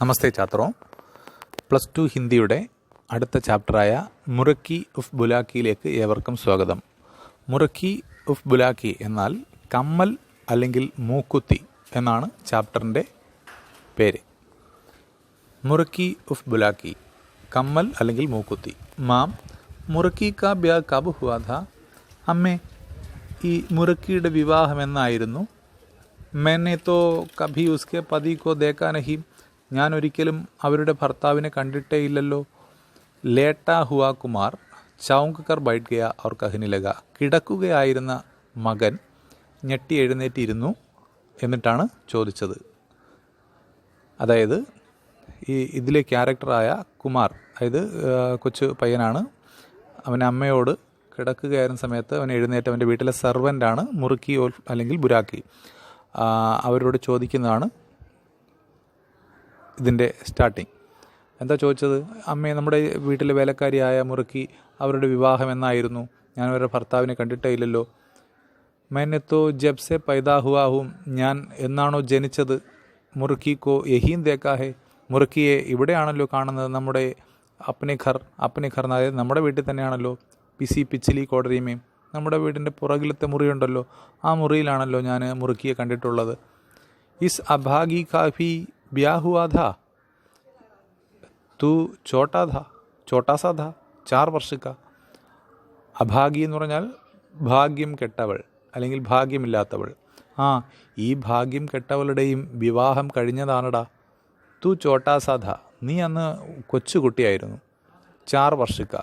നമസ്തേ ഛാത്രോ. Plus two ഹിന്ദിയുടെ അടുത്ത ചാപ്റ്ററായ മുറക്കി ഉഫ് ബുലാക്കിയിലേക്ക് ഏവർക്കും സ്വാഗതം. മുറക്കി ഉഫ് ബുലാക്കി എന്നാൽ കമ്മൽ അല്ലെങ്കിൽ മൂക്കുത്തി എന്നാണ് ചാപ്റ്ററിൻ്റെ പേര്. മുറക്കി ഉഫ് ബുലാക്കി, കമ്മൽ അല്ലെങ്കിൽ മൂക്കുത്തി. മാം, മുറക്കി കാ ബ്യാ കബ് ഹുവാ ഥാ? അമ്മേ, ഈ മുറക്കിയുടെ വിവാഹം എന്നായിരുന്നു? मैंने तो कभी उसके पति को देखा नहीं. ഞാൻ ഒരിക്കലും അവരുടെ ഭർത്താവിനെ കണ്ടിട്ടേ ഇല്ലല്ലോ. ലേട്ടാ ഹുവാ കുമാർ ചൗങ്ക് കർ ബൈഠ് ഗയ ഔർ കഹ്നെ ലഗ. കിടക്കുകയായിരുന്ന മകൻ ഞെട്ടി എഴുന്നേറ്റിരുന്നു എന്നിട്ടാണ് ചോദിച്ചത്. അതായത് ഇതിലെ ക്യാരക്ടറായ കുമാർ, അതായത് കൊച്ചു പയ്യനാണ്, അവൻ അമ്മയോട് കിടക്കുകയായിരുന്ന സമയത്ത് അവൻ എഴുന്നേറ്റ് അവൻ്റെ വീട്ടിലെ സെർവൻ്റാണ് മുറുക്കി അല്ലെങ്കിൽ ബുരാക്കി. അവരോട് ചോദിക്കുന്നതാണ് ഇതിൻ്റെ സ്റ്റാർട്ടിങ്. എന്താ ചോദിച്ചത്? അമ്മേ, നമ്മുടെ വീട്ടിലെ വേലക്കാരിയായ മുറുക്കി അവരുടെ വിവാഹം എന്നായിരുന്നു? ഞാൻ അവരുടെ ഭർത്താവിനെ കണ്ടിട്ടേ ഇല്ലല്ലോ. मैंने तो जब से पैदा हुआ हूँ, ഞാൻ എന്നാണോ ജനിച്ചത്, മുറുക്കി കോ യഹീൻ ദേക്കാ ഹെ, മുറുക്കിയെ ഇവിടെയാണല്ലോ കാണുന്നത്, നമ്മുടെ അപ്നെ ഘർ അതായത് നമ്മുടെ വീട്ടിൽ തന്നെയാണല്ലോ. പിച്ചിലി കോടരിമേം, നമ്മുടെ വീടിൻ്റെ പുറകിലത്തെ മുറിയുണ്ടല്ലോ, ആ മുറിയിലാണല്ലോ ഞാൻ മുറുക്കിയെ കണ്ടിട്ടുള്ളത്. ഇസ് അഭാഗി കാഫി ब्याह हुआ था, तू छोटा सा था, 4 वर्ष का. അഭാഗി എന്ന് പറഞ്ഞാൽ ഭാഗ്യം കെട്ടവൾ അല്ലെങ്കിൽ ഭാഗ്യമില്ലാത്തവൾ. ഈ ഭാഗ്യം കെട്ടവളുടെയും വിവാഹം കഴിഞ്ഞതാണടാ. തൂ ചോട്ടാ സാ ഥാ, നീ അന്ന് കൊച്ചുകുട്ടിയായിരുന്നു. 4 വർഷിക്ക,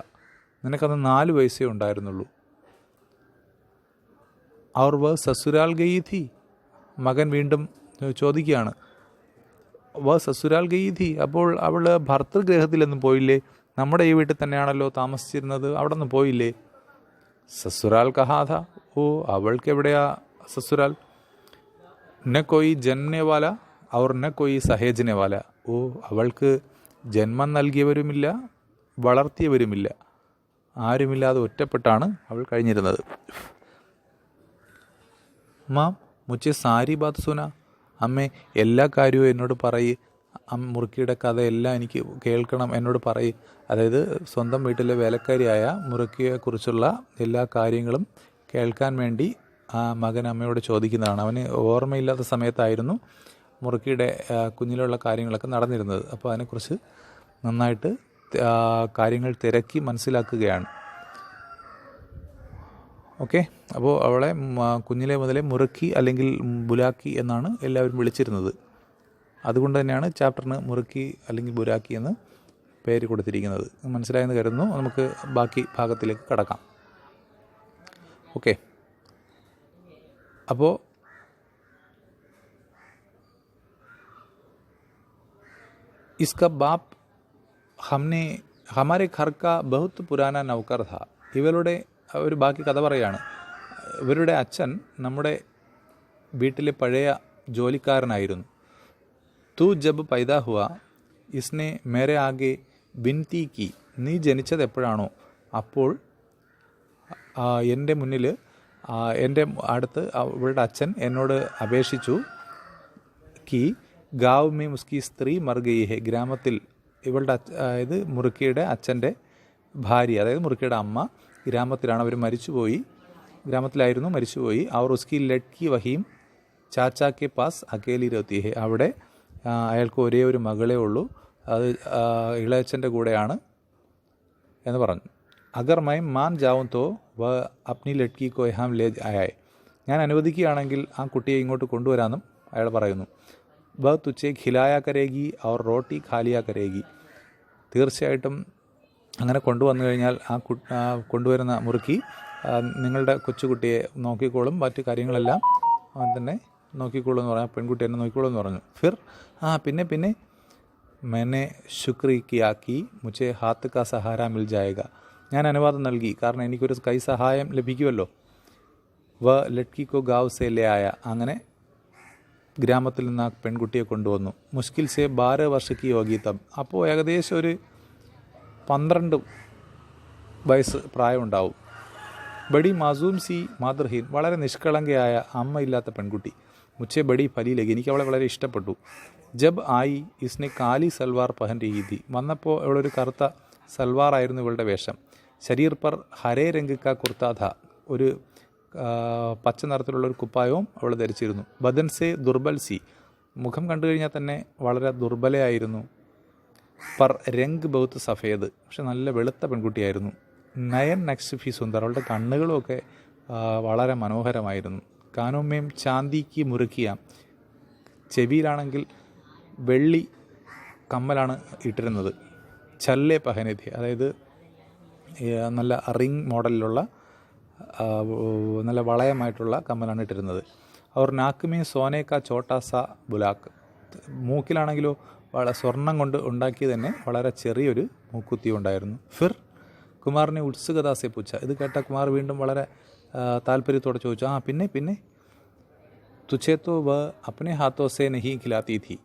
നിനക്കന്ന് 4 വയസ്സേ ഉണ്ടായിരുന്നുള്ളൂ. ഔർ വ സസുരാൽ ഗയി ഥി, മകൻ വീണ്ടും ചോദിക്കുകയാണ്. സസുരാൽ ഗയി ഥി, അപ്പോൾ അവൾ ഭർത്തൃഗ്രഹത്തിലൊന്നും പോയില്ലേ? നമ്മുടെ ഈ വീട്ടിൽ തന്നെയാണല്ലോ താമസിച്ചിരുന്നത്, അവിടെ നിന്ന് പോയില്ലേ? സസുരാൽ കഹാ ഥാ, അവൾക്ക് എവിടെയാ സസുരാൽ? ന കോയി ജന്മനെ വാല ഔർ ന കോയി സഹേജനെ വാല. അവൾക്ക് ജന്മം നൽകിയവരുമില്ല, വളർത്തിയവരുമില്ല, ആരുമില്ലാതെ ഒറ്റപ്പെട്ടാണ് അവൾ കഴിഞ്ഞിരുന്നത്. മാം, മുझे സാരി ബാത്ത് സുന. അമ്മേ, എല്ലാ കാര്യവും എന്നോട് പറയ്. മുറുക്കിയുടെ കഥയെല്ലാം എനിക്ക് കേൾക്കണം, എന്നോട് പറയ്. അതായത് സ്വന്തം വീട്ടിലെ വേലക്കാരിയായ മുറുക്കിയെക്കുറിച്ചുള്ള എല്ലാ കാര്യങ്ങളും കേൾക്കാൻ വേണ്ടി ആ മകൻ അമ്മയോട് ചോദിക്കുന്നതാണ്. അവന് ഓർമ്മയില്ലാത്ത സമയത്തായിരുന്നു മുറുക്കിയുടെ കുഞ്ഞിലുള്ള കാര്യങ്ങളൊക്കെ നടന്നിരുന്നത്. അപ്പോൾ അതിനെക്കുറിച്ച് നന്നായിട്ട് കാര്യങ്ങൾ തിരക്കി മനസ്സിലാക്കുകയാണ്. ഓക്കെ, അപ്പോൾ അവളെ കുഞ്ഞിലെ മുതലേ മുറുക്കി അല്ലെങ്കിൽ ബുലാക്കി എന്നാണ് എല്ലാവരും വിളിച്ചിരുന്നത്. അതുകൊണ്ട് തന്നെയാണ് ചാപ്റ്ററിന് മുറുക്കി അല്ലെങ്കിൽ ബുരാക്കി എന്ന് പേര് കൊടുത്തിരിക്കുന്നത്. മനസ്സിലായെന്ന് കരുതുന്നു. നമുക്ക് ബാക്കി ഭാഗത്തിലേക്ക് കടക്കാം. ഓക്കെ, അപ്പോൾ इसका बाप हमारे घर का बहुत पुराना नौकर था. ഇവരുടെ ഒരു ബാക്കി കഥ പറയുകയാണ്. ഇവരുടെ അച്ഛൻ നമ്മുടെ വീട്ടിലെ പഴയ ജോലിക്കാരനായിരുന്നു. തൂ ജബ് പൈദാ ഹുവാ ഇസ്നെ മേരെ ആകെ ബിൻതി കി. നീ ജനിച്ചത് എപ്പോഴാണോ അപ്പോൾ എൻ്റെ മുന്നിൽ, എൻ്റെ അടുത്ത് ഇവളുടെ അച്ഛൻ എന്നോട് അപേക്ഷിച്ചു. കി ഗാവ് മേ മുസ്കി സ്ത്രീ മർ ഗയി ഹെ, ഗ്രാമത്തിൽ ഇവളുടെ അതായത് മുറുക്കിയുടെ അച്ഛൻ്റെ ഭാര്യ, അതായത് മുറുക്കിയുടെ അമ്മ ഗ്രാമത്തിലാണ്, അവർ ഗ്രാമത്തിലായിരുന്നു, മരിച്ചുപോയി. അവർ ഉസ്കി ലഡ്കി വഹീം ചാച്ചാ കെ പാസ് അക്കേലി രഹത്തി ഹെ, അവിടെ അയാൾക്ക് ഒരേ ഒരു മകളേ ഉള്ളൂ, അത് ഇളയച്ചൻ്റെ കൂടെയാണ് എന്ന് പറഞ്ഞു. അഗർ മൈ മാൻ ജാവും തോ വ അപ്നി ലഡ്കി കോ യഹാം ലേ ആയായ്, ഞാൻ അനുവദിക്കുകയാണെങ്കിൽ ആ കുട്ടിയെ ഇങ്ങോട്ട് കൊണ്ടുവരാമെന്നും അയാൾ പറയുന്നു. വ തുച്ചെ ഖിലായാ കരേഗി ഔർ റോട്ടി ഖാലിയാ കരേഗി, തീർച്ചയായിട്ടും അങ്ങനെ കൊണ്ടുവന്നു കഴിഞ്ഞാൽ കൊണ്ടുവരുന്ന മുറുക്കി നിങ്ങളുടെ കൊച്ചുകുട്ടിയെ നോക്കിക്കോളും, മറ്റു കാര്യങ്ങളെല്ലാം അവൻ തന്നെ നോക്കിക്കോളും എന്ന് പറഞ്ഞു. പെൺകുട്ടി എന്നെ നോക്കിക്കോളും എന്ന് പറഞ്ഞു. ഫിർ പിന്നെ മെന്നെ ശുക്രി കിയാക്കി മുझे ഹാത്ത് കാ സഹാര മിൽ ജായേഗ, ഞാൻ അനുവാദം നൽകി, കാരണം എനിക്കൊരു കൈ സഹായം ലഭിക്കുമല്ലോ. വ ലഡ്കി കോ ഗാവ് സേ ലേ ആയ, അങ്ങനെ ഗ്രാമത്തിൽ നിന്ന് ആ പെൺകുട്ടിയെ കൊണ്ടുവന്നു. മുഷ്കിൽ സേ 12 വർഷക്കി യോഗി തബ്, അപ്പോൾ ഏകദേശം ഒരു 12 വയസ്സ് പ്രായമുണ്ടാവും. ബഡി മാസൂം സി മാതൃഹീൻ, വളരെ നിഷ്കളങ്കയായ അമ്മയില്ലാത്ത പെൺകുട്ടി. മുച്ചെ ബഡി ഫലീലേക്ക്, എനിക്ക് അവളെ വളരെ ഇഷ്ടപ്പെട്ടു. ജബ് ആയി ഇസ്നെ കാലി സൽവാർ പഹൻ രഹി ഥി. വന്നപ്പോൾ ഇവളൊരു കറുത്ത സൽവാറായിരുന്നു ഇവളുടെ വേഷം. ശരീർ പർ ഹരേ രംഗ് കാ കുർത്ത ഥ. ഒരു പച്ച നിറത്തിലുള്ള ഒരു കുപ്പായവും അവൾ ധരിച്ചിരുന്നു. ബദൻ സെ ദുർബൽ സി. മുഖം കണ്ടു കഴിഞ്ഞാൽ തന്നെ വളരെ ദുർബലയായിരുന്നു. പർ രംഗ് ബൗത്ത് സഫേദ്. പക്ഷെ നല്ല വെളുത്ത പെൺകുട്ടിയായിരുന്നു. നയൻ നക്സ്ഫി സുന്ദർ. അവളുടെ കണ്ണുകളുമൊക്കെ വളരെ മനോഹരമായിരുന്നു. കാനോമേം ചാന്തിക്ക് മുറുക്കിയ. ചെവിയിലാണെങ്കിൽ വെള്ളി കമ്മലാണ് ഇട്ടിരുന്നത്. ചല്ലെ പഹനഥി. അതായത് നല്ല റിംഗ് മോഡലിലുള്ള നല്ല വളയമായിട്ടുള്ള കമ്മലാണ് ഇട്ടിരുന്നത്. അവർ നാക്കുമേ സോനേക്ക ചോട്ടാസ ബുലാക്ക്. മൂക്കിലാണെങ്കിലോ സ്വർണം കൊണ്ട് ഉണ്ടാക്കി തന്നെ വളരെ ചെറിയൊരു മൂക്കുത്തി ഉണ്ടായിരുന്നു. ഫിർ കുമാറിനെ ഉത്സുകതാസെ പൂച്ച. ഇത് കേട്ട കുമാർ വീണ്ടും വളരെ താല്പര്യത്തോടെ ചോദിച്ചു, പിന്നെ പിന്നെ തുഛേ തോ വ അപ്നെ ഹാത്തോ സെ നഹി ഖിലാത്തി ഥി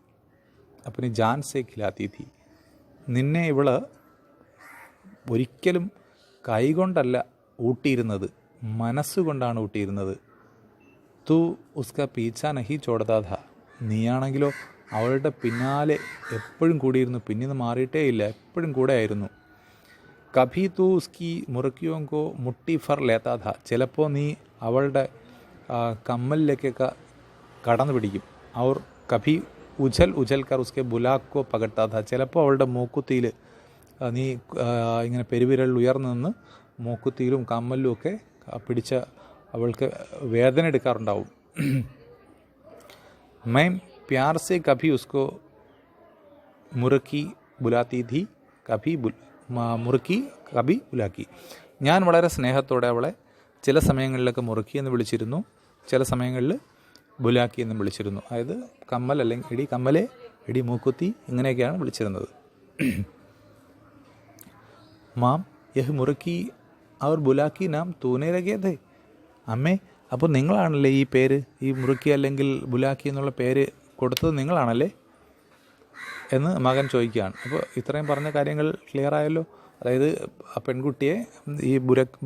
അപ്നി ജാൻ സെ ഖിലാത്തി ഥി. നിന്നെ ഇവള് ഒരിക്കലും കൈകൊണ്ടല്ല ഊട്ടിയിരുന്നത്, മനസ്സുകൊണ്ടാണ് ഊട്ടിയിരുന്നത്. തു ഉസ്ക പീച്ച നഹി ചോടതാ ഥ. നീയാണെങ്കിലോ അവളുടെ പിന്നാലെ എപ്പോഴും കൂടിയിരുന്നു, പിന്നീന്ന് മാറിയിട്ടേ ഇല്ല, എപ്പോഴും കൂടെ ആയിരുന്നു. കഭി തു ഉസ്കി മുറുക്കിയോങ്കോ മുട്ടി ഫർ ലേത്താ ഥ. ചിലപ്പോൾ നീ അവളുടെ കമ്മലിലേക്കൊക്കെ കടന്നു പിടിക്കും. അവർ കഭി ഉജൽ ഉജൽ കർ ഉസ്കെ ബുലാക്കോ പകട്ടാ ഥ. ചിലപ്പോൾ അവളുടെ മൂക്കുത്തിയിൽ നീ ഇങ്ങനെ പെരുവിരൽ ഉയർന്നു നിന്ന് മൂക്കുത്തിയിലും കമ്മലിലും ഒക്കെ പിടിച്ച് അവൾക്ക് വേദന എടുക്കാറുണ്ടാവും. मैं प्यार से कभी उसको മുറുക്കി ബുലാത്തി ഥി കഭി മുറുക്കി കഭി ബുലാക്കി. ഞാൻ വളരെ സ്നേഹത്തോടെ അവളെ ചില സമയങ്ങളിലൊക്കെ മുറുക്കി എന്ന് വിളിച്ചിരുന്നു, ചില സമയങ്ങളിൽ ബുലാക്കി എന്നും വിളിച്ചിരുന്നു. അതായത് കമ്മൽ അല്ലെങ്കിൽ എടി കമ്മലെ, എടി മൂക്കുത്തി, ഇങ്ങനെയൊക്കെയാണ് വിളിച്ചിരുന്നത്. മാം യഹ് മുറുക്കി അവർ ബുലാക്കി നാം തൂനെ രഖേ. അമ്മേ, അപ്പോൾ നിങ്ങളാണല്ലേ ഈ പേര്, ഈ മുറുക്കി അല്ലെങ്കിൽ ബുലാക്കി എന്നുള്ള പേര് കൊടുത്തത് നിങ്ങളാണല്ലേ എന്ന് മകൻ ചോദിക്കുകയാണ്. അപ്പോൾ ഇത്രയും പറഞ്ഞ കാര്യങ്ങൾ ക്ലിയർ ആയല്ലോ. അതായത് ആ പെൺകുട്ടിയെ, ഈ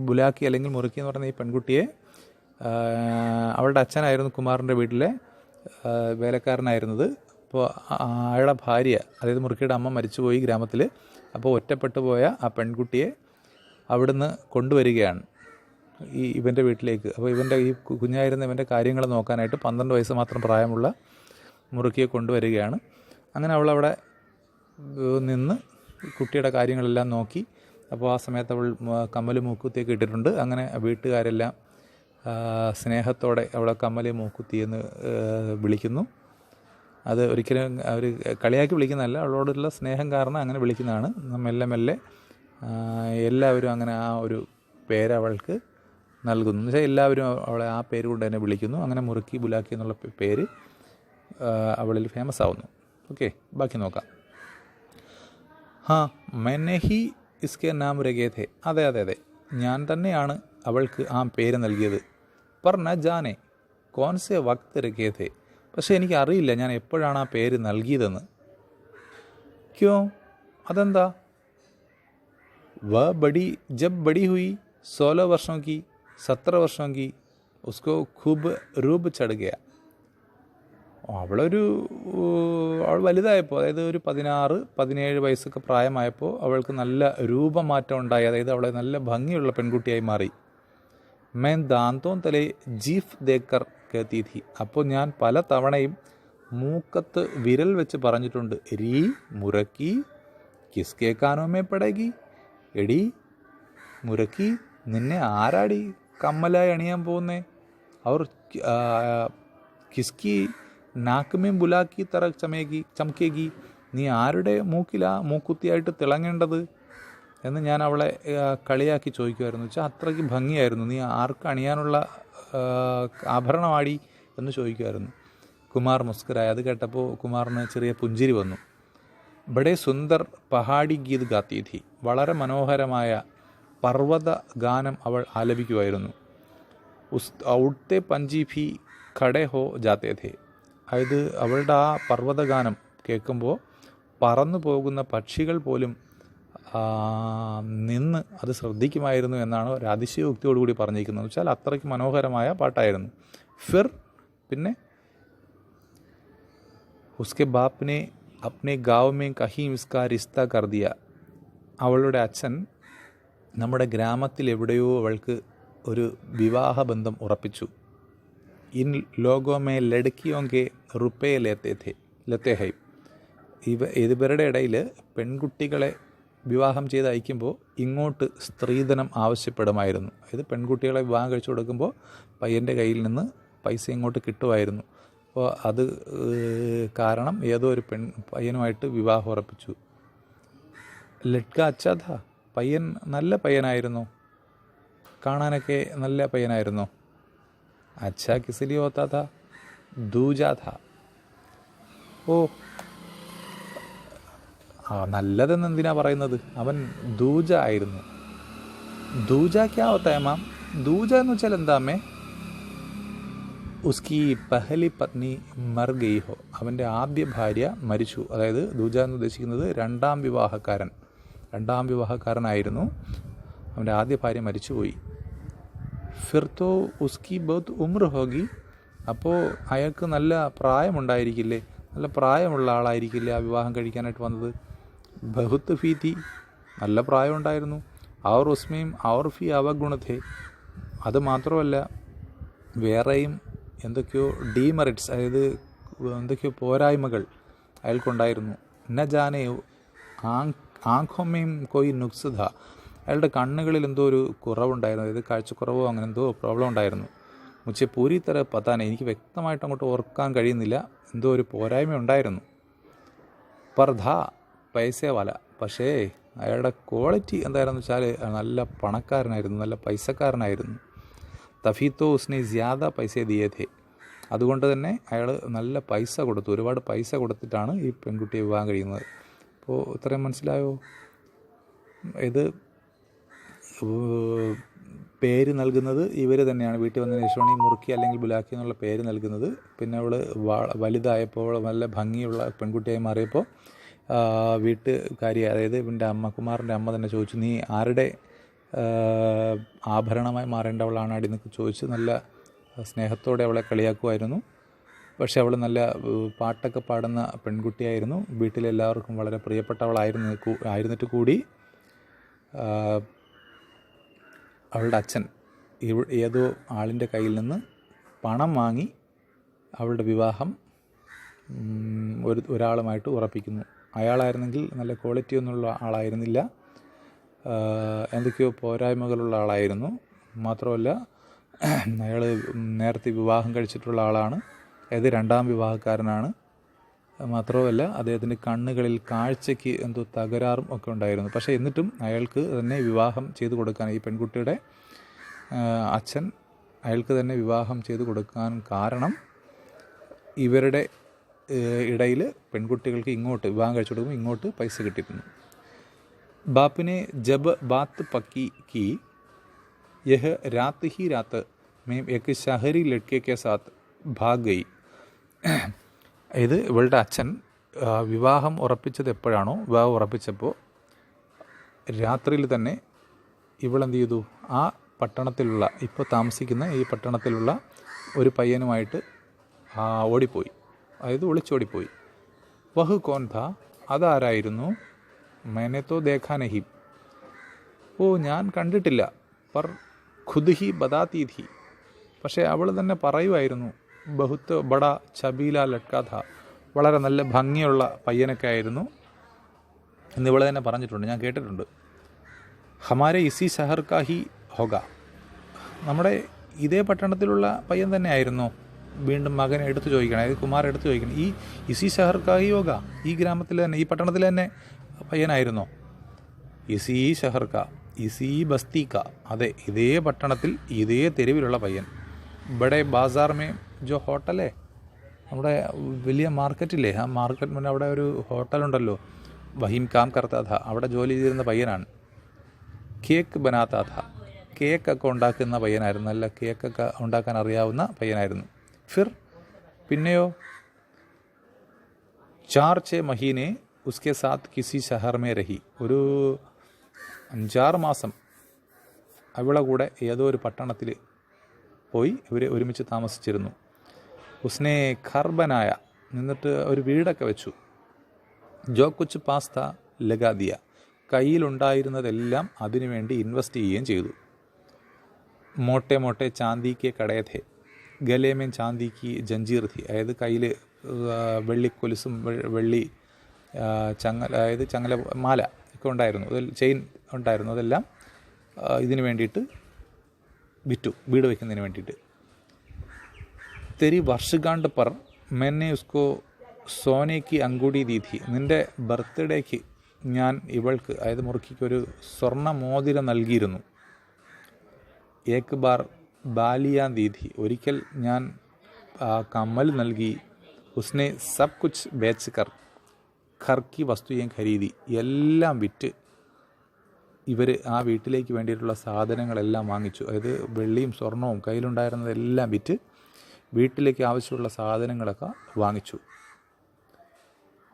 ബുലാക്കി അല്ലെങ്കിൽ മുറുക്കി എന്ന് പറയുന്ന ഈ പെൺകുട്ടിയെ അവളുടെ അച്ഛനായിരുന്നു കുമാറിൻ്റെ വീട്ടിലെ വേലക്കാരനായിരുന്നത്. അപ്പോൾ അയാളുടെ ഭാര്യ, അതായത് മുറുക്കിയുടെ അമ്മ മരിച്ചുപോയി ഗ്രാമത്തിൽ. അപ്പോൾ ഒറ്റപ്പെട്ടു പോയ ആ പെൺകുട്ടിയെ അവിടുന്ന് കൊണ്ടുവരികയാണ് ഇവൻ്റെ വീട്ടിലേക്ക്. അപ്പോൾ ഇവൻ്റെ ഈ കുഞ്ഞായിരുന്ന ഇവൻ്റെ കാര്യങ്ങൾ നോക്കാനായിട്ട് 12 വയസ്സ് മാത്രം പ്രായമുള്ള മുറുക്കിയെ കൊണ്ടുവരികയാണ്. അങ്ങനെ അവളവിടെ നിന്ന് കുട്ടിയുടെ കാര്യങ്ങളെല്ലാം നോക്കി. അപ്പോൾ ആ സമയത്ത് അവൾ കമ്മൽ മൂക്കുത്തിയൊക്കെ ഇട്ടിട്ടുണ്ട്. അങ്ങനെ വീട്ടുകാരെല്ലാം സ്നേഹത്തോടെ അവളെ കമ്മൽ മൂക്കുത്തി എന്ന് വിളിക്കുന്നു. അത് ഒരിക്കലും അവർ കളിയാക്കി വിളിക്കുന്നതല്ല, അവളോടുള്ള സ്നേഹം കാരണം അങ്ങനെ വിളിക്കുന്നതാണ്. മെല്ലെ മെല്ലെ എല്ലാവരും അങ്ങനെ ആ ഒരു പേര് അവൾക്ക് നൽകുന്നു. എന്ന് വെച്ചാൽ എല്ലാവരും അവളെ ആ പേര് കൊണ്ട് തന്നെ വിളിക്കുന്നു. അങ്ങനെ മുറുക്കി ബുലാക്കി എന്നുള്ള പേര് അവളിൽ ഫേമസ് ആവുന്നു. ഓക്കെ, ബാക്കി നോക്കാം. मैंने ही इसके नाम रखे थे. അതെ അതെ അതെ, ഞാൻ തന്നെയാണ് അവൾക്ക് ആ പേര് നൽകിയത്. पर न जाने कौन से वक्त रखे थे. പക്ഷേ എനിക്ക് അറിയില്ല ഞാൻ എപ്പോഴാണ് ആ പേര് നൽകിയതെന്ന്. ക്യോ, അതെന്താ? वह बड़ी जब बड़ी हुई 16 वर्षों की 17 वर्षों की उसको खूब रूप चढ़ गया. അവൾ വലുതായപ്പോൾ, അതായത് ഒരു 16-17 വയസ്സൊക്കെ പ്രായമായപ്പോൾ അവൾക്ക് നല്ല രൂപമാറ്റം ഉണ്ടായി. അതായത് അവളെ നല്ല ഭംഗിയുള്ള പെൺകുട്ടിയായി മാറി. मैं दांतों तले जीफ देखकर कहती थी. അപ്പോൾ ഞാൻ പല തവണയും മൂക്കത്ത് വിരൽ വെച്ച് പറഞ്ഞിട്ടുണ്ട്, രീ മുറക്കി കിസ്കെ കാനോമേ പടേഗി. എടി മുറക്കി, നിന്നെ ആരാടി കമ്മലായി അണിയാൻ പോകുന്നേ? അവർ കിസ്കി നാക്കുമേം ബുലാക്കി തറ ചമക്കേഗി. നീ ആരുടെ മൂക്കുത്തിയായിട്ട് തിളങ്ങേണ്ടത് എന്ന് ഞാൻ അവളെ കളിയാക്കി ചോദിക്കുമായിരുന്നു. വെച്ചാൽ അത്രയ്ക്ക് ഭംഗിയായിരുന്നു, നീ ആർക്ക് അണിയാനുള്ള ആഭരണമാടി എന്ന് ചോദിക്കുമായിരുന്നു. കുമാർ മുസ്കരായ. അത് കേട്ടപ്പോൾ കുമാറിന് ചെറിയ പുഞ്ചിരി വന്നു. ബഡേ സുന്ദർ പഹാഡി ഗീത് ഗാത്തി ഥി. വളരെ മനോഹരമായ പർവ്വത ഗാനം അവൾ ആലപിക്കുമായിരുന്നു. ഔട്ടെ പഞ്ചി ഭി ഖഡേ ഹോ ജാത്തേ ഥേ. അതായത് അവളുടെ ആ പർവ്വതഗാനം കേൾക്കുമ്പോൾ പറന്നു പോകുന്ന പക്ഷികൾ പോലും നിന്ന് അത് ശ്രദ്ധിക്കുമായിരുന്നു എന്നാണ് ഒരു അതിശയോക്തിയോടുകൂടി പറഞ്ഞിരിക്കുന്നത്. വെച്ചാൽ അത്രയ്ക്ക് മനോഹരമായ പാട്ടായിരുന്നു. ഫിർ, പിന്നെ उसके बाप ने अपने गाँव में कहीं इसका रिश्ता कर दिया. അവളുടെ അച്ഛൻ നമ്മുടെ ഗ്രാമത്തിൽ എവിടെയോ അവൾക്ക് ഒരു വിവാഹബന്ധം ഉറപ്പിച്ചു. ഇൻ ലോഗോ മേ ലഡ്കിയോങ്കെ റുപ്പേ ലത്തെ ഹൈ. ഇവരുടെ ഇടയിൽ പെൺകുട്ടികളെ വിവാഹം ചെയ്ത് അയക്കുമ്പോൾ ഇങ്ങോട്ട് സ്ത്രീധനം ആവശ്യപ്പെടുമായിരുന്നു. അതായത് പെൺകുട്ടികളെ വിവാഹം കഴിച്ചു കൊടുക്കുമ്പോൾ പയ്യൻ്റെ കയ്യിൽ നിന്ന് പൈസ ഇങ്ങോട്ട് കിട്ടുമായിരുന്നു. അപ്പോൾ അത് കാരണം ഏതോ ഒരു പയ്യനുമായിട്ട് വിവാഹം ഉറപ്പിച്ചു. ലഡ്ക അച്ഛാ ഥാ, പയ്യൻ നല്ല പയ്യനായിരുന്നു, കാണാനൊക്കെ നല്ല പയ്യനായിരുന്നു. അച്ഛാ കിസിലി ഹോത്താ ഥാ, ദൂജാ ഥാ. ഓ, നല്ലതെന്ന് എന്തിനാ പറയുന്നത്, അവൻ ദൂജ ആയിരുന്നു. ദൂജ ക്യാ ഹോത്താ ഹൈ മാം? ദൂജ എന്ന് വെച്ചാൽ എന്താ അമ്മേ? ഉസ്കി പഹലി പത്നി മർ ഗയി ഹോ, അവൻ്റെ ആദ്യ ഭാര്യ മരിച്ചു. അതായത് ദൂജ എന്ന് ഉദ്ദേശിക്കുന്നത് രണ്ടാം വിവാഹക്കാരനായിരുന്നു. അവൻ്റെ ആദ്യ ഭാര്യ മരിച്ചുപോയി. ഫിർ തോ ഉസ്കി ബഹുത് ഉമ്ര ഹോഗി, അപ്പോൾ അയാൾക്ക് നല്ല പ്രായമുണ്ടായിരിക്കില്ലേ, നല്ല പ്രായമുള്ള ആളായിരിക്കില്ലേ ആ വിവാഹം കഴിക്കാനായിട്ട് വന്നത്. ബഹുത്ത് ഫീ തീ, നല്ല പ്രായമുണ്ടായിരുന്നു. ഔർ ഉസ്മേം ഔർ ഫി അവഗുണത്തെ, അത് മാത്രമല്ല വേറെയും എന്തൊക്കെയോ ഡീമെറിറ്റ്സ്, അതായത് എന്തൊക്കെയോ പോരായ്മകൾ അയാൾക്കുണ്ടായിരുന്നു. ന ജാനെ ആംഖോമേം കോയി നുക്സ് ഥാ, അയാളുടെ കണ്ണുകളിൽ എന്തോ ഒരു കുറവുണ്ടായിരുന്നു, അതായത് കാഴ്ചക്കുറവോ അങ്ങനെ എന്തോ പ്രോബ്ലം ഉണ്ടായിരുന്നു. മുച്ചെ പൂരി തര പത്താനെ, എനിക്ക് വ്യക്തമായിട്ട് അങ്ങോട്ട് ഓർക്കാൻ കഴിയുന്നില്ല, എന്തോ ഒരു പോരായ്മ ഉണ്ടായിരുന്നു. പർധ പൈസേവാല, പക്ഷേ അയാളുടെ ക്വാളിറ്റി എന്തായിരുന്നു വെച്ചാൽ നല്ല പണക്കാരനായിരുന്നു, നല്ല പൈസക്കാരനായിരുന്നു. തഫീത്തോ ഉസ്നെ ജ്യാദ പൈസ ദിയേ ഥേ, അതുകൊണ്ട് തന്നെ അയാൾ നല്ല പൈസ കൊടുത്തു, ഒരുപാട് പൈസ കൊടുത്തിട്ടാണ് ഈ പെൺകുട്ടിയെ വിവാഹം കഴിയുന്നത്. അപ്പോൾ ഇത്രയും മനസ്സിലായോ? ഇത് പേര് നൽകുന്നത് ഇവർ തന്നെയാണ്. വീട്ടിൽ വന്നതിന് ശേഷമാണ് ഈ മുറുക്കി അല്ലെങ്കിൽ ബുലാക്കി എന്നുള്ള പേര് നൽകുന്നത്. പിന്നെ അവൾ വലുതായപ്പോൾ നല്ല ഭംഗിയുള്ള പെൺകുട്ടിയായി മാറിയപ്പോൾ വീട്ടുകാരി, അതായത് ഇവൻ്റെ അമ്മ, കുമാറിൻ്റെ അമ്മ തന്നെ ചോദിച്ചു, നീ ആരുടെ ആഭരണമായി മാറേണ്ടവളാണ് അടി എന്നൊക്കെ ചോദിച്ച് നല്ല സ്നേഹത്തോടെ അവളെ കളിയാക്കുമായിരുന്നു. പക്ഷെ അവൾ നല്ല പാട്ടൊക്കെ പാടുന്ന പെൺകുട്ടിയായിരുന്നു. വീട്ടിലെല്ലാവർക്കും വളരെ പ്രിയപ്പെട്ടവളായിരുന്നിട്ട് കൂടി അവളുടെ അച്ഛൻ ഏതോ ആളിൻ്റെ കയ്യിൽ നിന്ന് പണം വാങ്ങി അവളുടെ വിവാഹം ഒരാളുമായിട്ട് ഉറപ്പിക്കുന്നു. അയാളായിരുന്നെങ്കിൽ നല്ല ക്വാളിറ്റി ഒന്നുള്ള ആളായിരുന്നില്ല, എന്തൊക്കെയോ പോരായ്മകളുള്ള ആളായിരുന്നു. മാത്രമല്ല അയാൾ നേരത്തെ വിവാഹം കഴിച്ചിട്ടുള്ള ആളാണ്, അതായത് രണ്ടാം വിവാഹക്കാരനാണ്. മാത്രമല്ല അദ്ദേഹത്തിൻ്റെ കണ്ണുകളിൽ കാഴ്ചയ്ക്ക് എന്തോ തകരാറും ഒക്കെ ഉണ്ടായിരുന്നു. പക്ഷേ എന്നിട്ടും അയാൾക്ക് തന്നെ വിവാഹം ചെയ്തു കൊടുക്കാൻ, ഈ പെൺകുട്ടിയുടെ അച്ഛൻ അയാൾക്ക് തന്നെ വിവാഹം ചെയ്തു കൊടുക്കാൻ കാരണം ഇവരുടെ ഇടയിൽ പെൺകുട്ടികൾക്ക് ഇങ്ങോട്ട് വിവാഹം കഴിച്ചു കൊടുക്കുമ്പോൾ ഇങ്ങോട്ട് പൈസ കിട്ടിയിരുന്നു. ബാപ്പിനെ ജബ് ബാത്ത് പക്കി കി യഹ് രാത്ത് ഹി രാത്ത് മേം എക്ക് ഷഹരി ലഡ്കെ കെ സാത്ത് ഭാഗ് ഗയി. ഇത് ഇവളുടെ അച്ഛൻ വിവാഹം ഉറപ്പിച്ചത് എപ്പോഴാണോ, വിവാഹം ഉറപ്പിച്ചപ്പോൾ രാത്രിയിൽ തന്നെ ഇവളെന്ത് ചെയ്തു, ആ പട്ടണത്തിലുള്ള, ഇപ്പോൾ താമസിക്കുന്ന ഈ പട്ടണത്തിലുള്ള ഒരു പയ്യനുമായിട്ട് ഓടിപ്പോയി, അതായത് ഒളിച്ചോടിപ്പോയി. വഹ് കോൻ ഥാ, അതാരായിരുന്നു? मैंने तो देखा नहीं, ഓ ഞാൻ കണ്ടിട്ടില്ല. പർ ഖുദ് ഹി ബതാത്തി ഥി, പക്ഷേ അവൾ തന്നെ പറയുമായിരുന്നു. ബഹുത്ത് ബഡ ഛബീല ലഡ്ക ഥാ, വളരെ നല്ല ഭംഗിയുള്ള പയ്യനൊക്കെ ആയിരുന്നു എന്നിവൾ തന്നെ പറഞ്ഞിട്ടുണ്ട്, ഞാൻ കേട്ടിട്ടുണ്ട്. ഹമാരെ ഇസി ഷഹർ കാ ഹി ഹോഗ, നമ്മുടെ ഇതേ പട്ടണത്തിലുള്ള പയ്യൻ തന്നെ ആയിരുന്നോ? വീണ്ടും മകൻ എടുത്തു ചോദിക്കണം, അതായത് കുമാർ എടുത്തു ചോദിക്കണം. ഈ ഇസി ഷഹർ കാ ഹി ഹോഗ, ഈ ഗ്രാമത്തിൽ തന്നെ, ഈ പട്ടണത്തിൽ തന്നെ പയ്യനായിരുന്നോ? ഇസി ഷഹർ കാ, ഇസി ബസ്തി കാ, അതെ ഇതേ പട്ടണത്തിൽ ഇതേ തെരുവിലുള്ള പയ്യൻ. ബഡേ ബാസാർ മേ ജോ ഹോട്ടലേ, നമ്മുടെ വലിയ മാർക്കറ്റില്ലേ, ആ മാർക്കറ്റ് മുന്നേ അവിടെ ഒരു ഹോട്ടലുണ്ടല്ലോ, വഹീം കാം കർത്താ ഥാ, അവിടെ ജോലി ചെയ്തിരുന്ന പയ്യനാണ്. കേക്ക് ബനാത്താ ഥാ, കേക്കൊക്കെ ഉണ്ടാക്കുന്ന പയ്യനായിരുന്നു, നല്ല കേക്കൊക്കെ ഉണ്ടാക്കാൻ അറിയാവുന്ന പയ്യനായിരുന്നു. ഫിർ പിന്നെയോ? 4-6 മഹീനെ ഉസ്കെ സാത്ത് കിസി ഷഹർ മേ രഹി, ഒരു 5-6 മാസം അവളെ കൂടെ ഏതോ ഒരു പട്ടണത്തിൽ പോയി ഇവർ ഒരുമിച്ച് താമസിച്ചിരുന്നു. ഉസ്നെ ഖർ ബനായ, എന്നിട്ട് ഒരു വീടൊക്കെ വെച്ചു. ജോ കുച്ച് പാസ്ത ലഗാദിയ, കയ്യിലുണ്ടായിരുന്നതെല്ലാം അതിനുവേണ്ടി ഇൻവെസ്റ്റ് ചെയ്യുകയും ചെയ്തു. മോട്ടെ മോട്ടെ ചാന്ദിക്ക് കടയഥേ, ഗലേമേൻ ചാന്ദിക്ക് ജഞ്ചീർ ഥി, അതായത് കയ്യിൽ വെള്ളിക്കൊലുസും വെള്ളി അതായത് ചങ്ങല മാല ഒക്കെ ഉണ്ടായിരുന്നു, അതിൽ ചെയിൻ ഉണ്ടായിരുന്നു. അതെല്ലാം ഇതിന് വേണ്ടിയിട്ട് വിറ്റു, വീട് വയ്ക്കുന്നതിന് വേണ്ടിയിട്ട്. തെരി വർഷഗാണ്ട് പർ മെന്നെ ഉസ്കോ സോനയ്ക്ക് അങ്കുടി ദീധി, നിൻ്റെ ബർത്ത്ഡേക്ക് ഞാൻ ഇവൾക്ക്, അതായത് മുറുക്കിക്ക് ഒരു സ്വർണ്ണ മോതിരം നൽകിയിരുന്നു. ഏക് ബാർ ബാലിയാൻ ദീധി, ഒരിക്കൽ ഞാൻ കമ്മൽ നൽകി. ഉസ്നെ സബ് കുച്ച് ബേച്ച് കർ ഖർക്കി വസ്തുയേം ഖരീദി, എല്ലാം വിറ്റ് ഇവർ ആ വീട്ടിലേക്ക് വേണ്ടിയിട്ടുള്ള സാധനങ്ങളെല്ലാം വാങ്ങിച്ചു. അതായത് വെള്ളിയും സ്വർണവും കയ്യിലുണ്ടായിരുന്നതെല്ലാം വിറ്റ് വീട്ടിലേക്ക് ആവശ്യമുള്ള സാധനങ്ങളൊക്കെ വാങ്ങിച്ചു.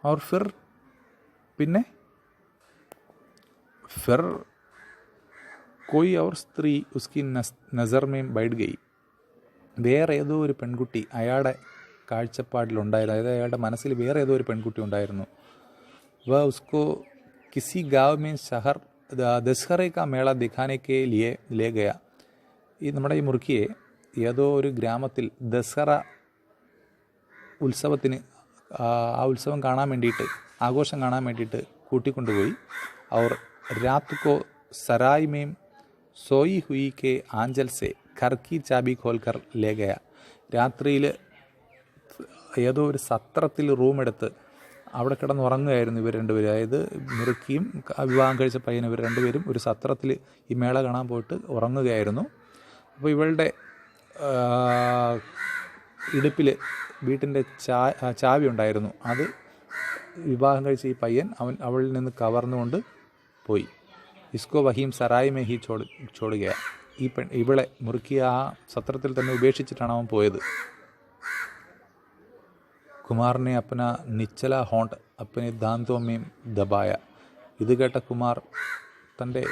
और फिर പിന്നെ फिर कोई और स्त्री उसकी नज़र में बैठ गई, വേറെ ഏതോ ഒരു പെൺകുട്ടി അയാളുടെ കാഴ്ചപ്പാടിലുണ്ടായിരുന്നു, അതായത് അയാളുടെ മനസ്സിൽ വേറെ ഏതോ ഒരു പെൺകുട്ടി ഉണ്ടായിരുന്നു. वह उसको किसी गाँव में शहर दशहरे का मेला दिखाने के लिए ले गया. ഈ നമ്മുടെ ഈ മുറുക്കിയെ ഏതോ ഒരു ഗ്രാമത്തിൽ ദസറ ഉത്സവത്തിന്, ആ ഉത്സവം കാണാൻ വേണ്ടിയിട്ട്, ആഘോഷം കാണാൻ വേണ്ടിയിട്ട് കൂട്ടിക്കൊണ്ടുപോയി. അവർ രാത് കോ സരായ് മേം സോയി ഹുയി കെ ആഞ്ചൽ സെ ഖർക്കി ചാബി ഖോൽക്കർ ലേ ഗയ, രാത്രിയിൽ ഏതോ ഒരു സത്രത്തിൽ റൂമെടുത്ത് അവിടെ കിടന്നുറങ്ങുകയായിരുന്നു ഇവർ രണ്ടുപേരും. അതായത് മുറുക്കിയും വിവാഹം കഴിച്ച പയ്യനും ഇവർ രണ്ടുപേരും ഒരു സത്രത്തിൽ ഈ മേള കാണാൻ പോയിട്ട് ഉറങ്ങുകയായിരുന്നു. അപ്പോൾ ഇവളുടെ ഇടുപ്പിൽ വീട്ടിൻ്റെ ചാവി ഉണ്ടായിരുന്നു. അത് വിവാഹം കഴിച്ച ഈ പയ്യൻ അവളിൽ നിന്ന് കവർന്നുകൊണ്ട് പോയി. ഇസ്കോ വഹീം സറായ് മേ ഹി ചോടുക, ഇവളെ മുറുക്കി ആ സത്രത്തിൽ തന്നെ ഉപേക്ഷിച്ചിട്ടാണ് അവൻ പോയത്. കുമാറിനെ അപ്പന നിച്ചല ഹോണ്ട് അപ്പനെ ദാന്തോമേം ദബായ, ഇത് കേട്ട കുമാർ തൻ്റെ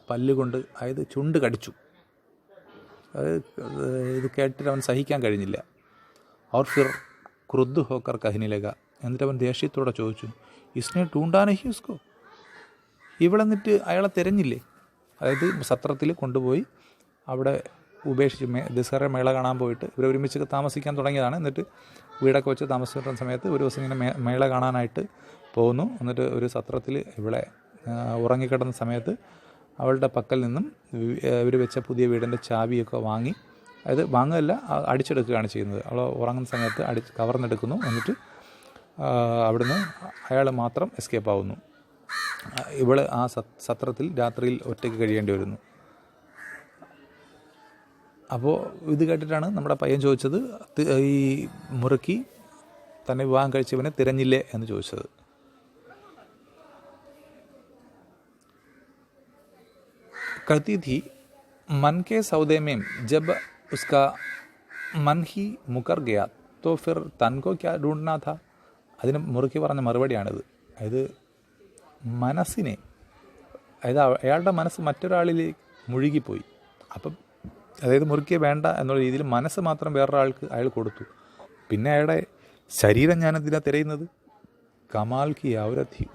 പല്ലുകൊണ്ട്, അതായത് ചുണ്ട് കടിച്ചു. അത് ഇത് കേട്ടിട്ട് അവൻ സഹിക്കാൻ കഴിഞ്ഞില്ല. और फिर ക്രുദ്ധ ഹോക്കർ कहने लगा, എന്നിട്ട് അവൻ ദേഷ്യത്തോടെ ചോദിച്ചു, ഇസ്നെ ടൂണ്ടാനഹി ഉസ്കോ, ഇവളെന്നിട്ട് അയാളെ തിരഞ്ഞില്ലേ? അതായത് സത്രത്തിൽ കൊണ്ടുപോയി അവിടെ ഉപേക്ഷിച്ച് ദസറ മേള കാണാൻ പോയിട്ട് ഇവർ ഒരുമിച്ച് താമസിക്കാൻ തുടങ്ങിയതാണ്. എന്നിട്ട് വീടൊക്കെ വെച്ച് താമസിക്കുന്ന സമയത്ത് ഒരു ദിവസം ഇങ്ങനെ മേള കാണാനായിട്ട് പോകുന്നു. എന്നിട്ട് ഒരു സത്രത്തിൽ ഇവളെ ഉറങ്ങിക്കിടന്ന സമയത്ത് അവളുടെ പക്കൽ നിന്നും ഇവർ വെച്ച പുതിയ വീടിൻ്റെ ചാവിയൊക്കെ വാങ്ങി, അതായത് വാങ്ങുകയല്ല, അടിച്ചെടുക്കുകയാണ് ചെയ്യുന്നത്. അവൾ ഉറങ്ങുന്ന സമയത്ത് കവർന്നെടുക്കുന്നു. എന്നിട്ട് അവിടുന്ന് അയാൾ മാത്രം എസ്കേപ്പ് ആവുന്നു. ഇവൾ ആ സത്രത്തിൽ രാത്രിയിൽ ഒറ്റയ്ക്ക് കഴിയേണ്ടി വരുന്നു. അപ്പോൾ ഇത് കേട്ടിട്ടാണ് നമ്മുടെ പയ്യൻ ചോദിച്ചത്, ഈ മുറുക്കി തന്നെ വിവാഹം കഴിച്ചവനെ തിരഞ്ഞില്ലേ എന്ന് ചോദിച്ചത്. कहती थी मन के सौदे में जब उसका मन ही मुकर गया तो फिर तन को क्या ढूंढना था. അതിന് മുറുക്കി പറഞ്ഞ മറുപടിയാണിത്. അതായത് മനസ്സിനെ, അതായത് അയാളുടെ മനസ്സ് മറ്റൊരാളിലേക്ക് മുഴുകിപ്പോയി. അപ്പം അതായത് മുറുക്കിയെ വേണ്ട എന്നുള്ള രീതിയിൽ മനസ്സ് മാത്രം വേറൊരാൾക്ക് അയാൾ കൊടുത്തു. പിന്നെ അയാളുടെ ശരീരം ഞാനെന്തിനാ തിരയുന്നത്? കമാൽ കി ഔരത്തി,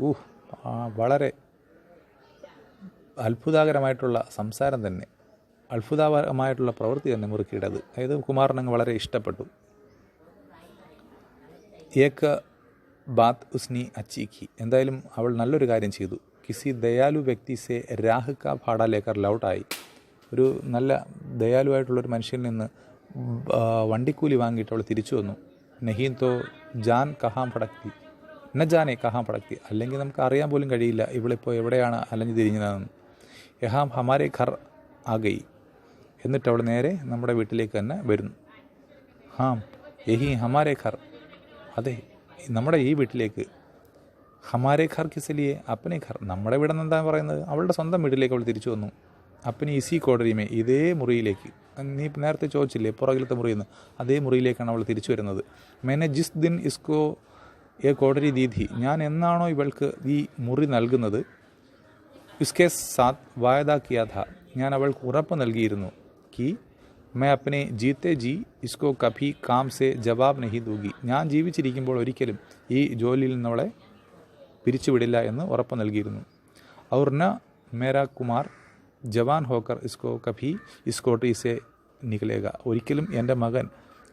വളരെ അത്ഭുതകരമായിട്ടുള്ള സംസാരം തന്നെ, അത്ഭുതകരമായിട്ടുള്ള പ്രവൃത്തി തന്നെ മുറുക്കിയുടേത്. അതായത് കുമാറിനങ്ങ് വളരെ ഇഷ്ടപ്പെട്ടു. ഏക ബാത് ഉസ്നി അച്ചീഖി, എന്തായാലും അവൾ നല്ലൊരു കാര്യം ചെയ്തു. കിസി ദയാലു വ്യക്തി സെ രാഹ് കാ ഭാട ലേക്കർ ലൗട്ടായി, ഒരു നല്ല ദയാലുവായിട്ടുള്ളൊരു മനുഷ്യനിൽ നിന്ന് വണ്ടിക്കൂലി വാങ്ങിയിട്ട് അവൾ തിരിച്ചു വന്നു. നഹീൻ തോ ജാൻ കഹാം പടക്കി ന ജാനെ കഹാം പടക്കി, അല്ലെങ്കിൽ നമുക്ക് അറിയാൻ പോലും കഴിയില്ല ഇവളിപ്പോൾ എവിടെയാണ് അലഞ്ഞു തിരിഞ്ഞതെന്ന്. യഹാം ഹമാരെ ഘർ ആ ഗയി, എന്നിട്ട് അവൾ നേരെ നമ്മുടെ വീട്ടിലേക്ക് തന്നെ വരുന്നു. ഹാം യഹി ഹമാരെ ഘർ, അതെ നമ്മുടെ ഈ വീട്ടിലേക്ക്. ഹമാരെ ഘർ കിസലിയെ അപ്പനെ ഘർ, നമ്മുടെ വീട് എന്താ പറയുന്നത്? അവളുടെ സ്വന്തം വീട്ടിലേക്ക് അവൾ തിരിച്ചു വന്നു. അപ്പനി ഇസി കോടരിമേ, ഇതേ മുറിയിലേക്ക്, നീ നേരത്തെ ചോദിച്ചില്ലേ പുറകിലത്തെ മുറിയിൽ നിന്ന്, അതേ മുറിയിലേക്കാണ് അവൾ തിരിച്ചു വരുന്നത്. മേനെ ജിസ് ദിൻ ഇസ്കോ ഏ കോടരി ദീധി, ഞാൻ എന്നാണോ ഇവൾക്ക് ഈ മുറി നൽകുന്നത്, ഇസ്കെ സാത്ത് വായദ കിയാ ഥ, ഞാൻ അവൾക്ക് ഉറപ്പ് നൽകിയിരുന്നു. കി मैं अपने जीते जी इसको कभी काम से जवाब नहीं दूंगी. ഞാൻ ജീവിച്ചിരിക്കുമ്പോൾ ഒരിക്കലും ഈ ജോലിയിൽ നിന്നവളെ പിരിച്ചുവിടില്ല എന്ന് ഉറപ്പ് നൽകിയിരുന്നു. और न मेरा कुमार जवान होकर इसको कभी इस कोठरी से निकलेगा. ഒരിക്കലും എൻ്റെ മകൻ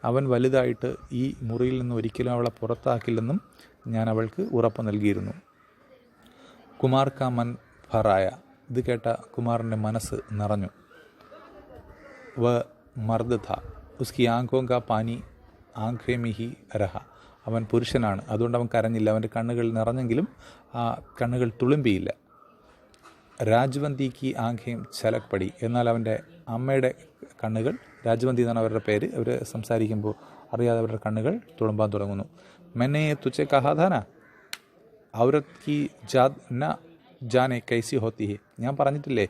അവൻ വലുതായിട്ട് ഈ മുറിയിൽ നിന്ന് ഒരിക്കലും അവളെ പുറത്താക്കില്ലെന്നും ഞാൻ അവൾക്ക് ഉറപ്പ് നൽകിയിരുന്നു. കുമാർ കാ മൻ ഭറായ. ഇത് കേട്ട കുമാറിൻ്റെ മനസ്സ് നിറഞ്ഞു. വ മർദ് ഥ ഉസ്കി ആങ്കോ കാ പാനി ആംഖേ മി ഹി രഹ. അവൻ പുരുഷനാണ്, അതുകൊണ്ട് അവൻ കരഞ്ഞില്ല. അവൻ്റെ കണ്ണുകൾ നിറഞ്ഞെങ്കിലും ആ കണ്ണുകൾ തുളുമ്പിയില്ല. രാജ്വന്തി കി ആംഖേം ഛലക് പടി. എന്നാൽ അവൻ്റെ അമ്മയുടെ കണ്ണുകൾ, രാജ്വന്തി എന്നാണ് അവരുടെ പേര്, അവർ സംസാരിക്കുമ്പോൾ അറിയാതെ അവരുടെ കണ്ണുകൾ തുളുമ്പാൻ തുടങ്ങുന്നു. മെന്നെ തുച്ചെ കഹാധാന ഔരത് കി ജാത് ന ജാനെ കൈസി ഹോത്തി ഹെ. ഞാൻ പറഞ്ഞിട്ടില്ലേ,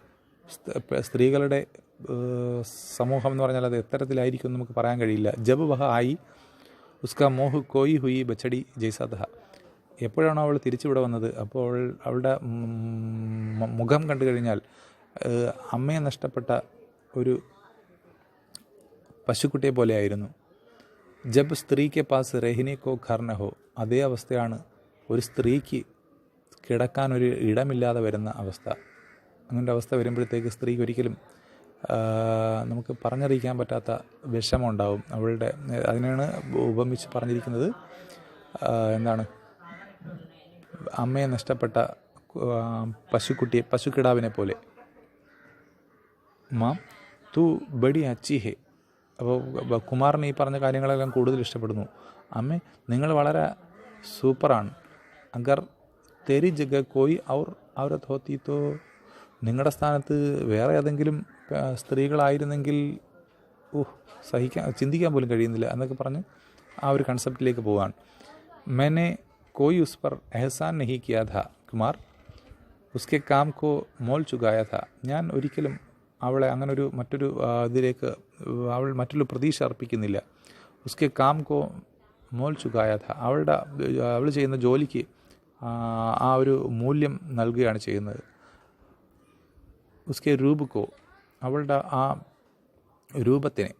സ്ത്രീകളുടെ സമൂഹം എന്ന് പറഞ്ഞാൽ അത് എത്തരത്തിലായിരിക്കും നമുക്ക് പറയാൻ കഴിയില്ല. ജബ് വഹ ആയി ഉസ്കാ മോഹ് കോയി ഹുയി ബച്ചടി ജയ്സാ ദഹ. എപ്പോഴാണോ അവൾ തിരിച്ചിവിടെ വന്നത്, അപ്പോൾ അവളുടെ മുഖം കണ്ടു കഴിഞ്ഞാൽ അമ്മയെ നഷ്ടപ്പെട്ട ഒരു പശുക്കുട്ടിയെ പോലെയായിരുന്നു. ജബ് സ്ത്രീക്ക് പാസ് രഹിനെ കോ ഘർ ന ഹോ. അതേ അവസ്ഥയാണ് ഒരു സ്ത്രീക്ക് കിടക്കാനൊരു ഇടമില്ലാതെ വരുന്ന അവസ്ഥ. അങ്ങനൊരു അവസ്ഥ വരുമ്പോഴത്തേക്ക് സ്ത്രീക്ക് ഒരിക്കലും നമുക്ക് പറഞ്ഞറിയിക്കാൻ പറ്റാത്ത വിഷമമുണ്ടാവും. അവളുടെ അതിനാണ് ഉപമിച്ച് പറഞ്ഞിരിക്കുന്നത്, എന്താണ്, അമ്മയെ നഷ്ടപ്പെട്ട പശുക്കിടാവിനെ പോലെ. മാം തു ബഡി അച്ചി ഹെ. അപ്പോൾ കുമാറിന് ഈ പറഞ്ഞ കാര്യങ്ങളെല്ലാം കൂടുതൽ ഇഷ്ടപ്പെടുന്നു. അമ്മേ, നിങ്ങൾ വളരെ സൂപ്പറാണ്. അഗർ തെരി ജഗ കോയി ഔരത് ഹോത്തി തോ. നിങ്ങളുടെ സ്ഥാനത്ത് വേറെ ഏതെങ്കിലും സ്ത്രീകളായിരുന്നെങ്കിൽ ചിന്തിക്കാൻ പോലും കഴിയുന്നില്ല എന്നൊക്കെ പറഞ്ഞ് ആ ഒരു കൺസെപ്റ്റിലേക്ക് പോവുകയാണ്. मैंने कोई उस पर एहसान नहीं किया था कुमार, उसके काम को मोल चुकाया था. ഞാൻ ഒരിക്കലും അവളെ അങ്ങനൊരു മറ്റൊരു ഇതിലേക്ക് മറ്റൊരു പ്രതീക്ഷ അർപ്പിക്കുന്നില്ല. ഉസ്കെ കാം കോ മോൽ ചുകായ ഥ. അവൾ ചെയ്യുന്ന ജോലിക്ക് ആ ഒരു മൂല്യം നൽകുകയാണ് ചെയ്യുന്നത്. ഉസ്കെ രൂപ് കോ. അവളുടെ ആ രൂപത്തിനെ,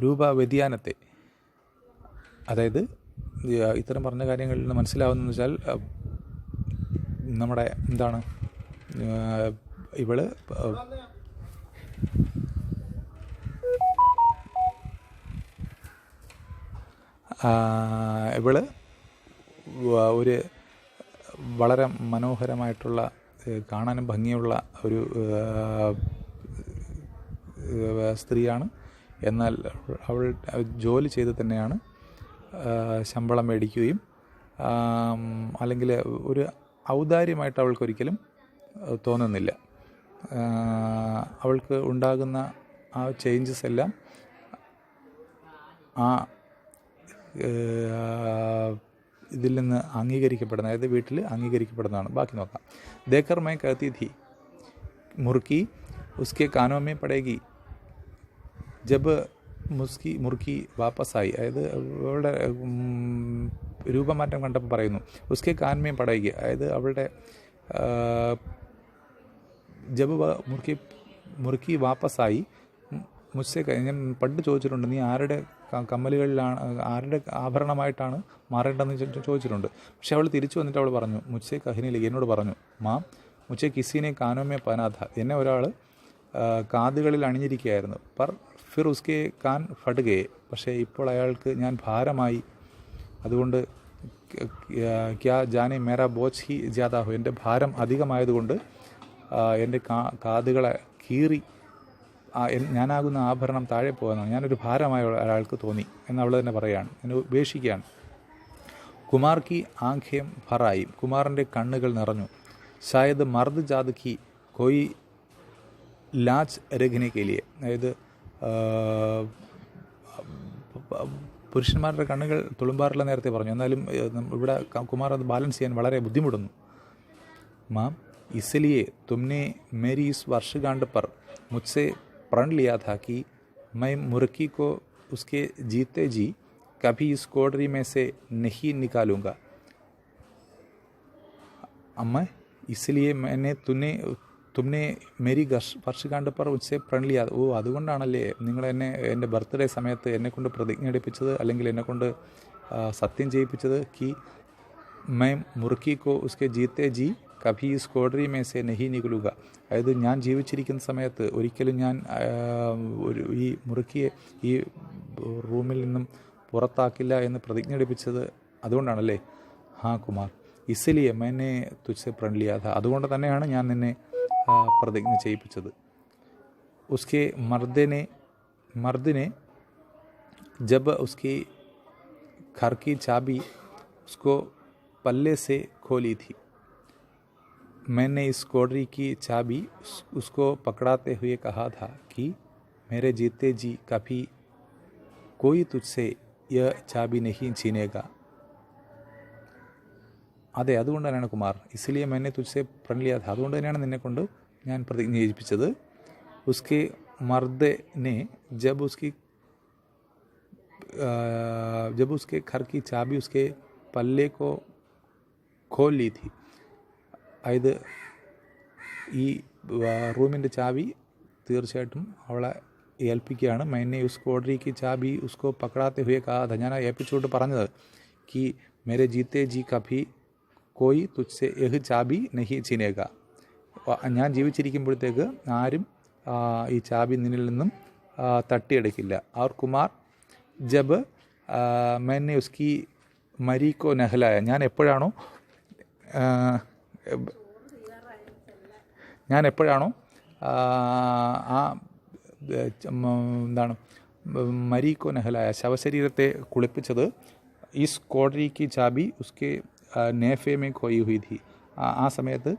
രൂപ വ്യതിയാനത്തെ, അതായത് ഇത്തരം പറഞ്ഞ കാര്യങ്ങളിൽ നിന്ന് മനസ്സിലാവുന്നതെന്ന് വെച്ചാൽ നമ്മുടെ എന്താണ്, ഇവള് ഒരു വളരെ മനോഹരമായിട്ടുള്ള, കാണാനും ഭംഗിയുള്ള ഒരു സ്ത്രീയാണ്. എന്നാൽ അവൾ ജോലി ചെയ്ത് തന്നെയാണ് ശമ്പളം മേടിക്കുകയും അല്ലെങ്കിൽ ഒരു ഔദാര്യമായിട്ട് അവൾക്കൊരിക്കലും തോന്നുന്നില്ല. അവൾക്ക് ഉണ്ടാകുന്ന ആ ചേഞ്ചസ് എല്ലാം ആ ഇതിൽ നിന്ന് അംഗീകരിക്കപ്പെടുന്ന, അതായത് വീട്ടിൽ അംഗീകരിക്കപ്പെടുന്നതാണ്. ബാക്കി നോക്കാം. ദേക്കർ മൈ कहती थी मुर्की उसके कानों में पड़ेगी जब മുറുക്കി വാപ്പസായി. അതായത് അവളുടെ രൂപമാറ്റം കണ്ടപ്പോൾ പറയുന്നു ഉസ്കെ കാൻമേം പടയുക. അതായത് അവളുടെ ജബ് മുറുക്കി വാപ്പസായി മുസ്സെ. ഞാൻ പണ്ട് ചോദിച്ചിട്ടുണ്ട്, നീ ആരുടെ കമ്മലുകളിലാണ്, ആരുടെ ആഭരണമായിട്ടാണ് മാറേണ്ടതെന്ന് ചോദിച്ചിട്ടുണ്ട്. പക്ഷെ അവൾ തിരിച്ചു വന്നിട്ട് അവൾ പറഞ്ഞു, മുസ്സെ കഹിനിലേക്ക്, എന്നോട് പറഞ്ഞു, മാം മുസ്സെ കിസിനെ കാനോമേ പനാഥ. എന്നെ ഒരാൾ കാതുകളിൽ അണിഞ്ഞിരിക്കുകയായിരുന്നു. പർ ഫിർ ഉസ്കെ കാൻ ഫടുകയെ. പക്ഷേ ഇപ്പോൾ അയാൾക്ക് ഞാൻ ഭാരമായി. അതുകൊണ്ട് ക്യാ ജാനെ മേരാ ബോച്ച് ഹി ജ്യാദാ ഹോ. എൻ്റെ ഭാരം അധികമായതുകൊണ്ട് എൻ്റെ കാതുകളെ കീറി ഞാനാകുന്ന ആഭരണം താഴെ പോകുന്നതാണ്. ഞാനൊരു ഭാരമായ ഒരാൾക്ക് തോന്നി എന്ന് അവൾ തന്നെ പറയുകയാണ്, എന്നെ ഉപേക്ഷിക്കുകയാണ്. കുമാർ കി ആംഖേം ഭറായി. കുമാറിൻ്റെ കണ്ണുകൾ നിറഞ്ഞു. ഷായദ് മർദ് ജാത് കി കോയി ലാജ് രഖ്നെ കെ ലിയെ. അതായത് പുരുഷന്മാരുടെ കണ്ണുകൾ തുളുമ്പാറില്ല നേരത്തെ പറഞ്ഞു, എന്നാലും ഇവിടെ കുമാർ അത് ബാലൻസ് ചെയ്യാൻ വളരെ ബുദ്ധിമുട്ടുന്നു. മാം इसलिए तुमने मेरी इस वर्षगांठ पर मुझसे प्रण लिया था कि मैं मुर्की को उसके जीते जी कभी इस कोठरी में से नहीं निकालूंगा. अम्मा इसलिए मैंने തുമ്നെ മേരി വർഷകാണ്ട് പർ ഉച്ചെ പ്രണലിയ. ഓ, അതുകൊണ്ടാണല്ലേ നിങ്ങൾ എൻ്റെ ബർത്ത്ഡേ സമയത്ത് എന്നെക്കൊണ്ട് പ്രതിജ്ഞ എടുപ്പിച്ചത്, അല്ലെങ്കിൽ എന്നെക്കൊണ്ട് സത്യം ചെയ്യിപ്പിച്ചത്. കി മൈ മുറുക്കി കോ ഉസ്കെ ജീത്തെ ജി കഭി ഇസ് കോഡറി മേ സെ നഹി നികുലുക. അതായത് ഞാൻ ജീവിച്ചിരിക്കുന്ന സമയത്ത് ഒരിക്കലും ഞാൻ ഈ മുറുക്കിയെ ഈ റൂമിൽ നിന്നും പുറത്താക്കില്ല എന്ന് പ്രതിജ്ഞ എടുപ്പിച്ചത് അതുകൊണ്ടാണല്ലേ. ഹാ കുമാർ, ഇസിലിയെ മേനെ തുച്ഛെ പ്രണലിയാഥ. അതുകൊണ്ട് തന്നെയാണ് ഞാൻ നിന്നെ പ്രതിജ്ഞ ചെയ്യിപ്പിച്ചത്. ഉസ്കെ മർദിനെ ജബ് ഉസ്കി घर की चाबी उसको पल्ले से खोली थी. मैंने इस कोडरी की चाबी उसको पकड़ाते हुए कहा था कि मेरे जीते जी कभी कोई तुझसे यह चाबी नहीं छीनेगा. അതെ, അതുകൊണ്ട് തന്നെയാണ് കുമാർ, ഇസ്ലിയെ മെന്നെ തുച്ഛെ പ്രണലിയാഥ. അതുകൊണ്ട് തന്നെയാണ് നിന്നെക്കൊണ്ട് ഞാൻ പ്രതിജ്ഞ ചെയ്യിപ്പിച്ചത്. ഉസ്കെ മർദനെ जब उसके घर की चाबी उसके पल्ले को खोल ली थी. അതായത് ഈ റൂമിൻ്റെ ചാവി തീർച്ചയായിട്ടും അവളെ ഏൽപ്പിക്കുകയാണ്. മൈനെ ഉസ് കോഡറിക്ക് ചാബി ഉസ്കോ പക്കടാത്തെ ഹുയെ കാഥ. ഞാൻ ഏൽപ്പിച്ചുകൊണ്ട് പറഞ്ഞത് കി മേരെ ജീത്തെ ജി കഭി കോയി തുച്ഛെ യഹ് ചാബി നഹി ചീനേക. ഞാൻ ജീവിച്ചിരിക്കുമ്പോഴത്തേക്ക് ആരും ഈ ചാബി നിന്നിൽ നിന്നും തട്ടിയെടുക്കില്ല. और കുമാർ ജബ് मैंने उसकी മരി കോ നഹലായ. ഞാൻ എപ്പോഴാണോ എന്താണ് മരി കോ നഹലായ, ശവശരീരത്തെ കുളിപ്പിച്ചത്. Is കോഡറി Ki Xabi ഉസ്കെ നേഫെ may ഖോയി ഹുയി ഥി. ആ സമയത്ത്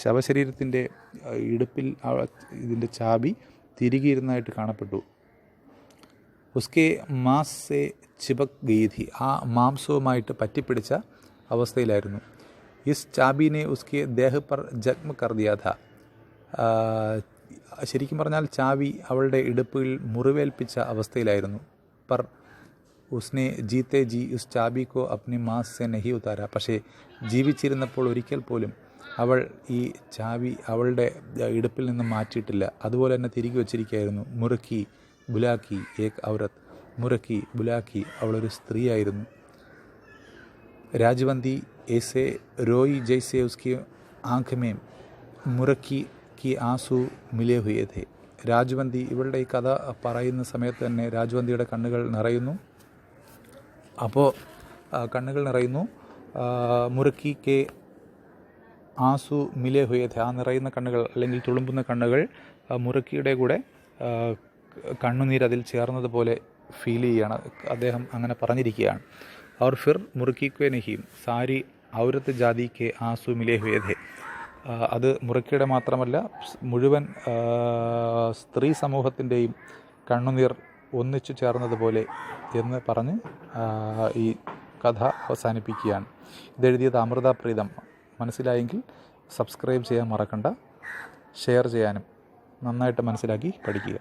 ശവശരീരത്തിൻ്റെ ഇടുപ്പിൽ ഇതിൻ്റെ ചാബി തിരികെയിരുന്നതായിട്ട് കാണപ്പെട്ടു. ഉസ്കെ മാസ് സെ ചിപക് ഗയി ഥി. ആ മാംസവുമായിട്ട് പറ്റിപ്പിടിച്ച അവസ്ഥയിലായിരുന്നു. ഇസ് ചാബിനെ ഉസ്കെ ദേഹ് പർ ജഖ്മ കർ ദിയാ ഥ. ശരിക്കും പറഞ്ഞാൽ ചാവി അവളുടെ ഇടുപ്പിൽ മുറിവേൽപ്പിച്ച അവസ്ഥയിലായിരുന്നു. പർ ഉസ്നെ ജീത്തെ ജി ഉസ് ചാബി കോ അപ്നി മാസ് സെ നഹി ഉതാര. പക്ഷേ ജീവിച്ചിരുന്നപ്പോൾ ഒരിക്കൽ പോലും അവൾ ഈ ചാവി അവളുടെ ഇടുപ്പിൽ നിന്ന് മാറ്റിയിട്ടില്ല. അതുപോലെ തന്നെ തിരികെ വച്ചിരിക്കുകയായിരുന്നു. മുറുക്കി ബുലാക്കി ഏക് ഔരത്ത്. മുറുക്കി ബുലാക്കി, അവളൊരു സ്ത്രീയായിരുന്നു. രാജ്വന്തി ഏസെ റോയി ജയ്സെ ഉസ്കി ആങ്ക് മേ മുറുക്കി കി ആസു മിലേ ഹുയേ ഥേ. രാജ്വന്തി, ഇവളുടെ ഈ കഥ പറയുന്ന സമയത്ത് തന്നെ രാജ്വന്തിയുടെ കണ്ണുകൾ നിറയുന്നു. മുറുക്കി കെ ആസു മിലേ ഹുയേ ഥേ. ആ നിറയുന്ന കണ്ണുകൾ അല്ലെങ്കിൽ തുളുമ്പുന്ന കണ്ണുകൾ മുറുക്കിയുടെ കൂടെ കണ്ണുനീരതിൽ ചേർന്നതുപോലെ ഫീൽ ചെയ്യുകയാണ്. അദ്ദേഹം അങ്ങനെ പറഞ്ഞിരിക്കുകയാണ്. और फिर മുറുക്കി കെ നഹീം സാരി ഔരത്ത് ജാതി കെ ആസു മിലേ ഹുയേ ഥേ. അത് മുറുക്കിയുടെ മാത്രമല്ല മുഴുവൻ സ്ത്രീ സമൂഹത്തിൻ്റെയും കണ്ണുനീർ ഒന്നിച്ചു ചേർന്നതുപോലെ എന്ന് പറഞ്ഞ് ഈ കഥ അവസാനിപ്പിക്കുകയാണ്. ഇതെഴുതിയത് അമൃത പ്രീതം. മനസ്സിലായെങ്കിൽ സബ്സ്ക്രൈബ് ചെയ്യാൻ മറക്കണ്ട, ഷെയർ ചെയ്യാനും നന്നായിട്ട് മനസ്സിലാക്കി പഠിക്കുക.